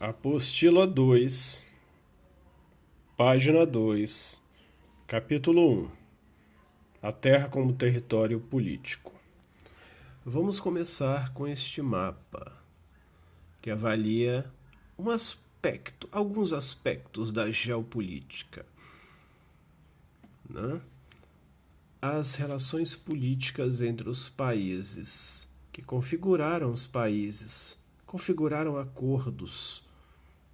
Apostila 2, página 2, capítulo 1. A Terra como território político. Vamos começar com este mapa, que avalia alguns aspectos da geopolítica, né? As relações políticas entre os países, que configuraram os países, configuraram acordos,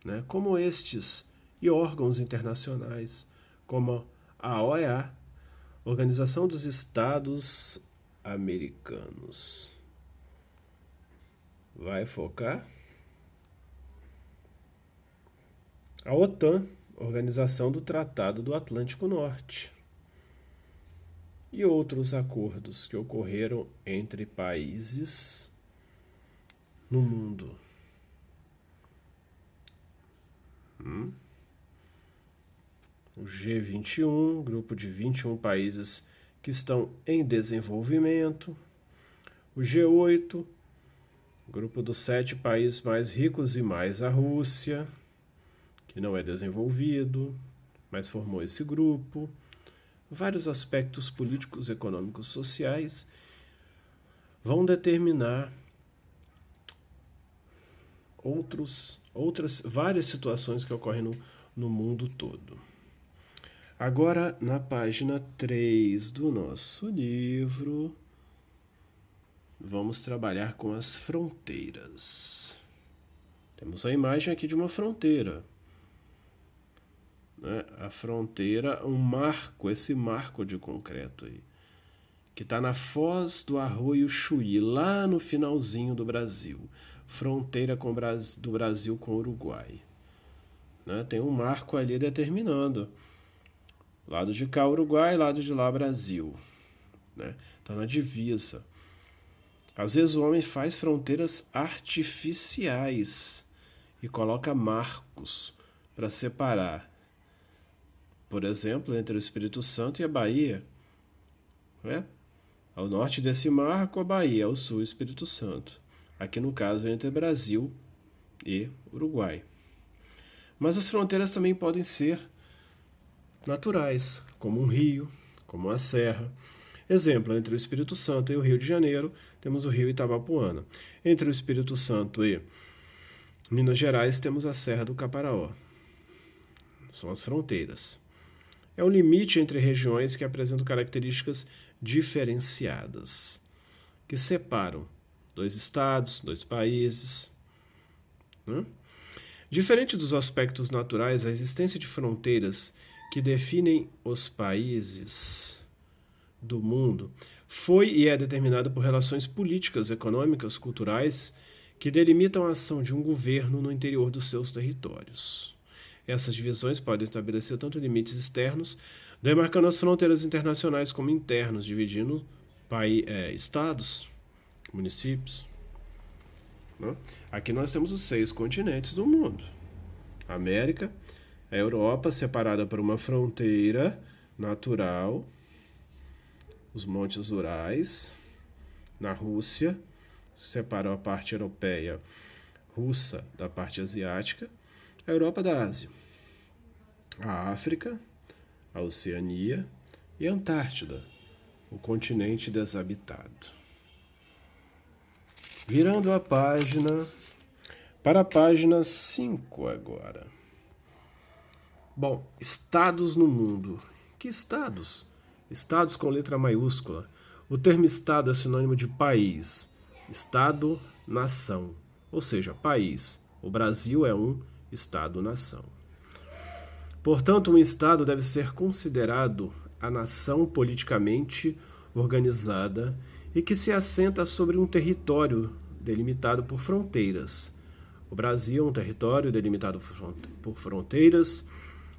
né, como estes, e órgãos internacionais, como a OEA, Organização dos Estados Americanos. Vai focar? A OTAN, Organização do Tratado do Atlântico Norte. E outros acordos que ocorreram entre países no mundo. O G21, grupo de 21 países que estão em desenvolvimento. O G8, grupo dos 7 países mais ricos e mais a Rússia, que não é desenvolvido, mas formou esse grupo. Vários aspectos políticos, econômicos, sociais vão determinar várias situações que ocorrem no mundo todo. Agora, na página 3 do nosso livro, vamos trabalhar com as fronteiras. Temos a imagem aqui de uma fronteira. A fronteira, esse marco de concreto aí, que está na foz do Arroio Chuí, lá no finalzinho do Brasil, fronteira do Brasil com o Uruguai. Tem um marco ali determinando, lado de cá Uruguai, lado de lá Brasil. Está na divisa. Às vezes o homem faz fronteiras artificiais e coloca marcos para separar. Por exemplo, entre o Espírito Santo e a Bahia. Ao norte desse marco, a Bahia, ao sul, o Espírito Santo. Aqui, no caso, entre Brasil e Uruguai. Mas as fronteiras também podem ser naturais, como um rio, como uma serra. Exemplo, entre o Espírito Santo e o Rio de Janeiro, temos o rio Itabapoana. Entre o Espírito Santo e Minas Gerais, temos a Serra do Caparaó. São as fronteiras. É um limite entre regiões que apresentam características diferenciadas, que separam dois estados, dois países. Diferente dos aspectos naturais, a existência de fronteiras que definem os países do mundo foi e é determinada por relações políticas, econômicas, culturais que delimitam a ação de um governo no interior dos seus territórios. Essas divisões podem estabelecer tanto limites externos, demarcando as fronteiras internacionais, como internos, dividindo estados, municípios. Aqui nós temos os 6 continentes do mundo. A América, a Europa, separada por uma fronteira natural, os Montes Urais. Na Rússia, separa a parte europeia russa da parte asiática, a Europa da Ásia, a África, a Oceania e a Antártida, o continente desabitado. Virando a página para a página 5 agora. Bom, estados no mundo. Que estados? Estados com letra maiúscula. O termo estado é sinônimo de país. Estado, nação. Ou seja, país. O Brasil é um estado-nação. Portanto, um estado deve ser considerado a nação politicamente organizada e que se assenta sobre um território delimitado por fronteiras. O Brasil é um território delimitado por fronteiras,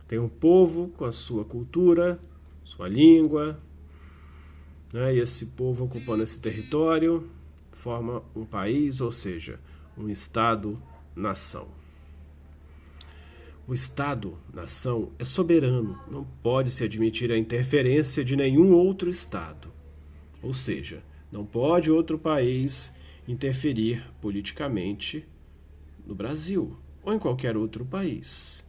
tem um povo com a sua cultura, sua língua, e esse povo ocupando esse território forma um país, ou seja, um estado-nação. O Estado-nação é soberano, não pode se admitir a interferência de nenhum outro Estado. Ou seja, não pode outro país interferir politicamente no Brasil ou em qualquer outro país.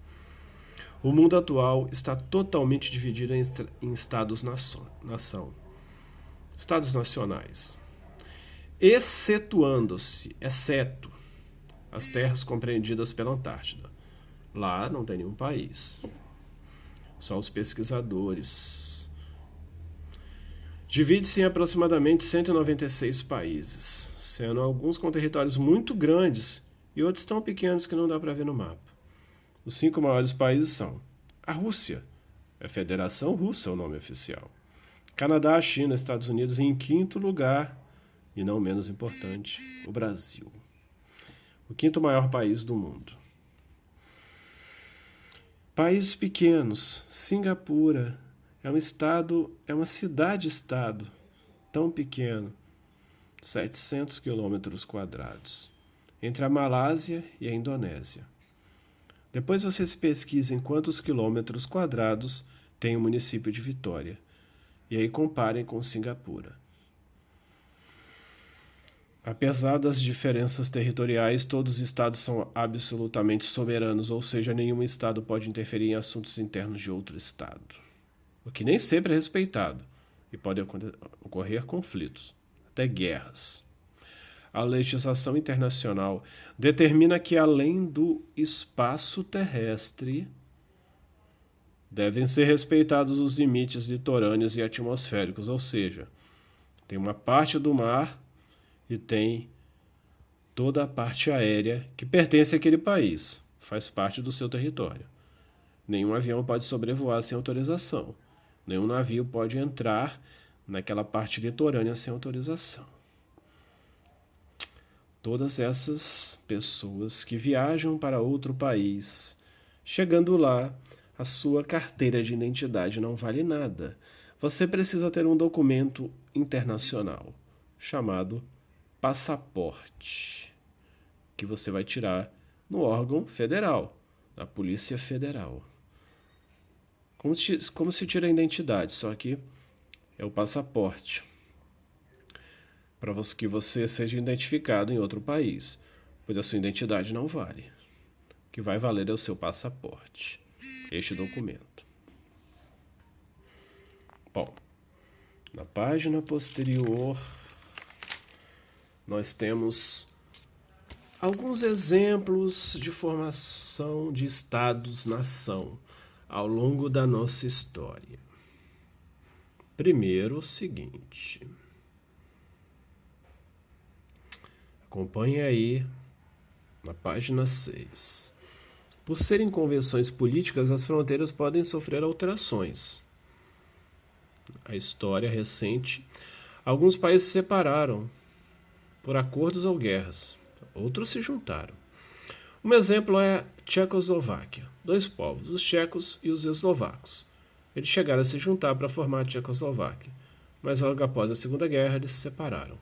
O mundo atual está totalmente dividido em estados-nação, estados nacionais, exceto as terras compreendidas pela Antártida. Lá não tem nenhum país, só os pesquisadores. Divide-se em aproximadamente 196 países, sendo alguns com territórios muito grandes e outros tão pequenos que não dá para ver no mapa. Os 5 maiores países são a Rússia, a Federação Russa é o nome oficial, Canadá, China, Estados Unidos e, em quinto lugar, e não menos importante, o Brasil, o 5º maior país do mundo. Países pequenos, Singapura é uma cidade-estado tão pequeno, 700 quilômetros quadrados, entre a Malásia e a Indonésia. Depois vocês pesquisem quantos quilômetros quadrados tem o município de Vitória, e aí comparem com Singapura. Apesar das diferenças territoriais, todos os estados são absolutamente soberanos, ou seja, nenhum estado pode interferir em assuntos internos de outro estado, o que nem sempre é respeitado, e pode ocorrer conflitos, até guerras. A legislação internacional determina que, além do espaço terrestre, devem ser respeitados os limites litorâneos e atmosféricos, ou seja, tem uma parte do mar e tem toda a parte aérea que pertence àquele país, faz parte do seu território. Nenhum avião pode sobrevoar sem autorização. Nenhum navio pode entrar naquela parte litorânea sem autorização. Todas essas pessoas que viajam para outro país, chegando lá, a sua carteira de identidade não vale nada. Você precisa ter um documento internacional chamado passaporte, que você vai tirar no órgão federal, na Polícia Federal. Como se tira a identidade, só que é o passaporte, para que você seja identificado em outro país, pois a sua identidade não vale. O que vai valer é o seu passaporte, este documento. Bom, na página posterior, nós temos alguns exemplos de formação de estados-nação ao longo da nossa história. Primeiro, o seguinte. Acompanhe aí na página 6. Por serem convenções políticas, as fronteiras podem sofrer alterações. A história recente, alguns países se separaram por acordos ou guerras, outros se juntaram. Um exemplo é a Tchecoslováquia, 2 povos, os tchecos e os eslovacos. Eles chegaram a se juntar para formar a Tchecoslováquia, mas logo após a Segunda Guerra eles se separaram.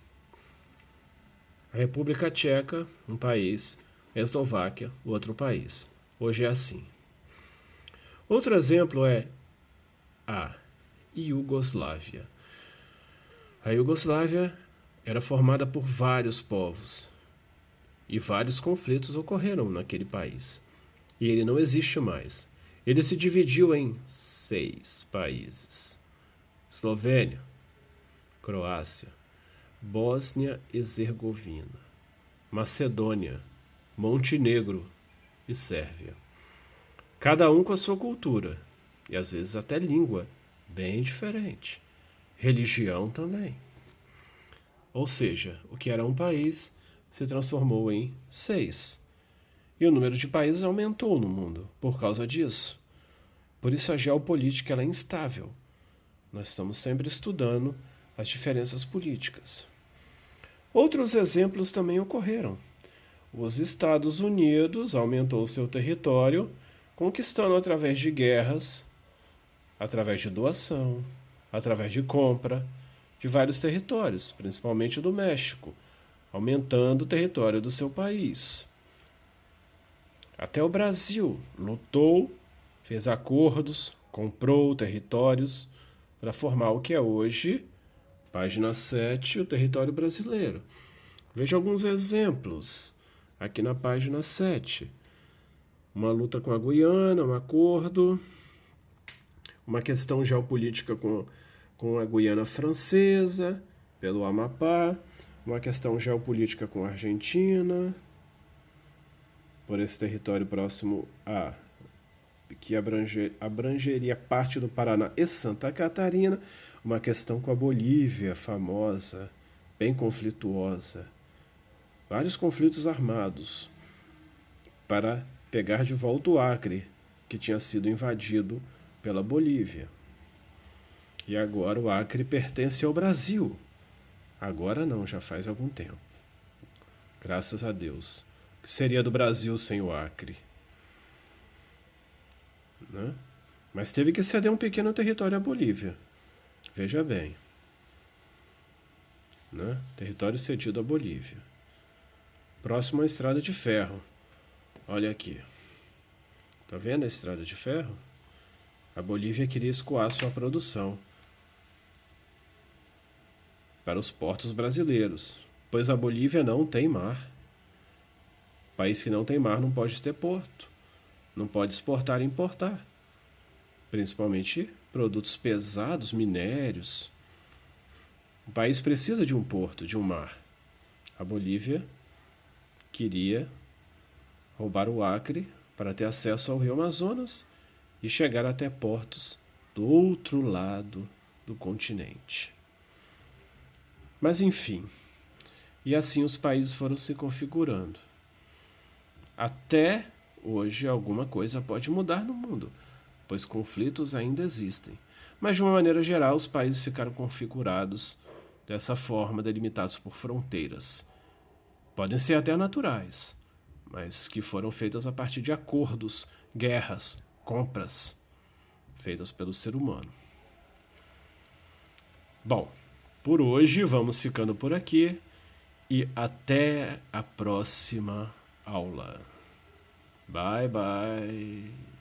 A República Tcheca, um país, a Eslováquia, outro país. Hoje é assim. Outro exemplo é a Iugoslávia. A Iugoslávia era formada por vários povos e vários conflitos ocorreram naquele país. E ele não existe mais. Ele se dividiu em 6 países: Eslovênia, Croácia, Bósnia e Herzegovina, Macedônia, Montenegro e Sérvia. Cada um com a sua cultura e às vezes até língua bem diferente. Religião também. Ou seja, o que era um país se transformou em 6. E o número de países aumentou no mundo por causa disso. Por isso a geopolítica ela é instável. Nós estamos sempre estudando as diferenças políticas. Outros exemplos também ocorreram. Os Estados Unidos aumentou seu território, conquistando através de guerras, através de doação, através de compra de vários territórios, principalmente do México, aumentando o território do seu país. Até o Brasil lutou, fez acordos, comprou territórios para formar o que é hoje, página 7, o território brasileiro. Veja alguns exemplos aqui na página 7. uma luta com a Guiana, um acordo, uma questão geopolítica com a Guiana Francesa, pelo Amapá, uma questão geopolítica com a Argentina, por esse território próximo a que abrangeria parte do Paraná e Santa Catarina, uma questão com a Bolívia, famosa, bem conflituosa, vários conflitos armados para pegar de volta o Acre, que tinha sido invadido pela Bolívia. E agora o Acre pertence ao Brasil. Agora não, já faz algum tempo. Graças a Deus. O que seria do Brasil sem o Acre? Né? Mas teve que ceder um pequeno território à Bolívia. Veja bem. Né? Território cedido à Bolívia. Próximo à estrada de ferro. Olha aqui. Tá vendo a estrada de ferro? A Bolívia queria escoar sua produção para os portos brasileiros, pois a Bolívia não tem mar. País que não tem mar não pode ter porto, não pode exportar e importar, principalmente produtos pesados, minérios. O país precisa de um porto, de um mar. A Bolívia queria roubar o Acre para ter acesso ao Rio Amazonas e chegar até portos do outro lado do continente. Mas enfim, e assim os países foram se configurando. Até hoje alguma coisa pode mudar no mundo, pois conflitos ainda existem. Mas de uma maneira geral os países ficaram configurados dessa forma, delimitados por fronteiras. Podem ser até naturais, mas que foram feitas a partir de acordos, guerras, compras, feitas pelo ser humano. Bom, por hoje vamos ficando por aqui e até a próxima aula. Bye, bye.